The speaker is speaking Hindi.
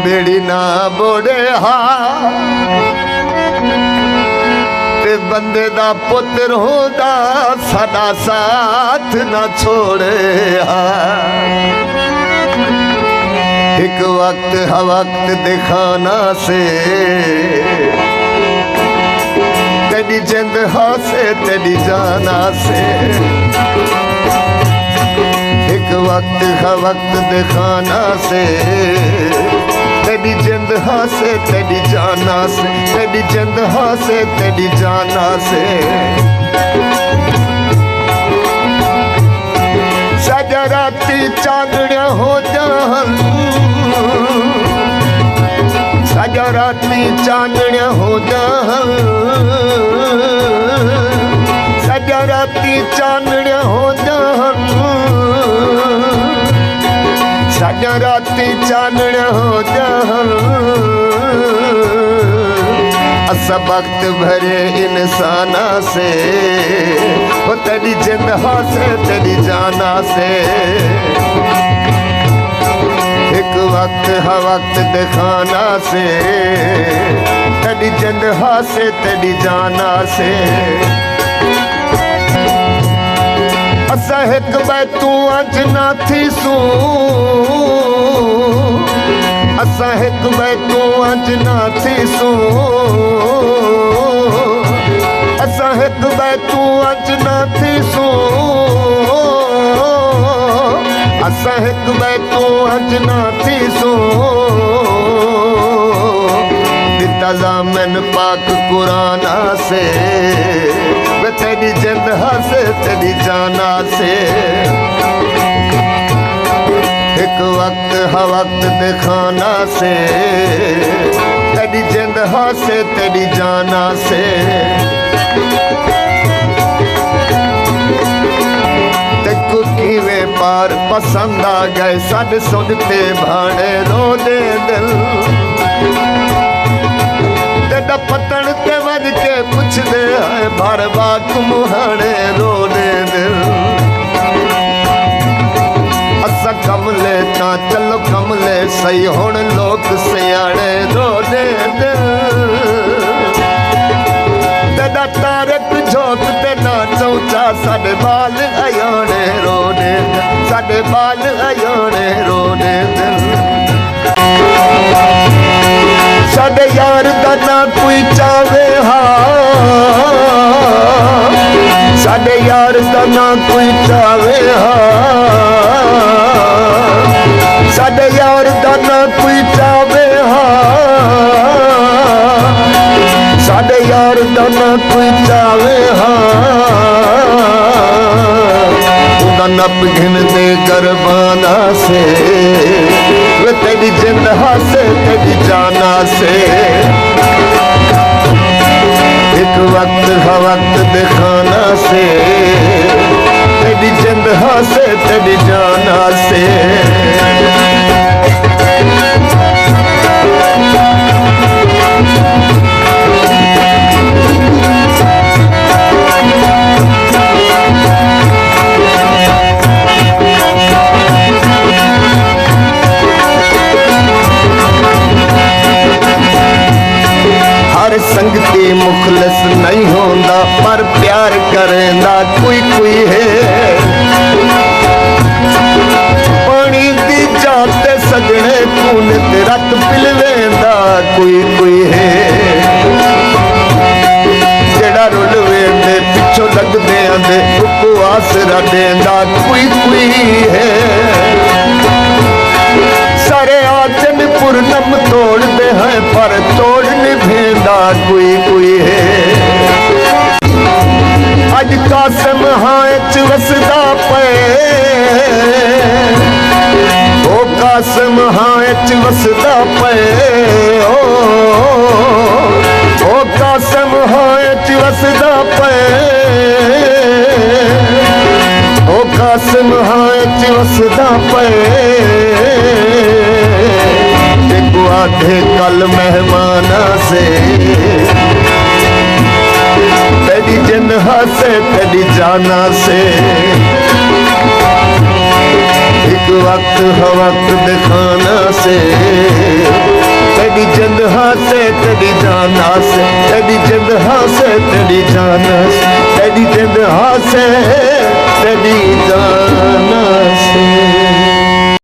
बेड़ी ना बोड़े हा ते बंदे दा पुत्र होंदा साडा साथ ना छोड़े हा एक वक्त हा वक्त दिखाना से तेरी जिंद हासे तेरी जाना से एक वक्त हा वक्त दिखाना से तेरी जिंद हासे तेरी जाना से तेरी जिंद हासे तेरी जाना से सजा राती चांदड़िया हो जान सजा राती चांदड़िया हो जान सजा राती चांदड़िया हो जान सजा राती चांदड़िया हो जान असा वक्त भरे इंसाना से वो तेरी जिंद हासे तेरी जाना से एक वक्त हा वक्त दिखाना से तेरी जिंद हासे तेरी जाना से असा एक बैतू अज ना थी सू असा एक बैतू अज ना थी सू असा एक बैतू अज ना थी सू असा एक बैतू अज ना थी सू दिता ज़ामिन पाक कुराना से वे तेरी जिंद हासे तेरी जाना से एक वक्त हा वक्त दिखाना से तेरी जिंद हासे तेरी जाना से तेको किवे पार पसंद आ गए साडे सुनते भाणे रो दे दिल तेरा पतन ते वज के पुछदे है बार बाक मुहाने रो दे दिल असा कमले ता चलो कमले सही हुण लोक सियाणे रो दे दिल तेरा तारक झोंक ते ना चौचा साडे बाल अयाने रो दे दिल साडे बाल अयाने रो दे दिल साडे यार दा ना कोई चावे हा साडे यार दा ना कोई चावे हा साडे यार दा ना कोई चावे हा साडे यार दा ना कोई चावे हा उदा नप घिन दे गरबाना से वे तेरी जिंद हासे तेरी जाना से एक वक्त हा वक्त दिखाना से तेरी जिंद हासे तेरी जाना से हर संगती मुखलिस नहीं होंदा पर प्यार करेंदा कोई कोई है पानी दी जाते सजने खून ते रत पिलवेंदा कोई कोई है जेड़ा रुल वेंदे पिछों लगदे आंदे उपवास रडेंदा कोई कोई है सारे आचन पूर्णम तोड़ते हैं पर तोड़ निभेंदा कोई कोई है अज कासम हाच वसदा पे ओ कासम हाच वसदा पे ओ कासम हाच वसदा पे ओ कासम हाच वसदा पे आधे कल मेहमाना से तेरी जिंद हासे तेरी जाना से एक वक्त हा वक्त दिखाना से से तेरी जाना से तेरी जिंद हाँ से तेरी जान से तेरी जिंद हाँ से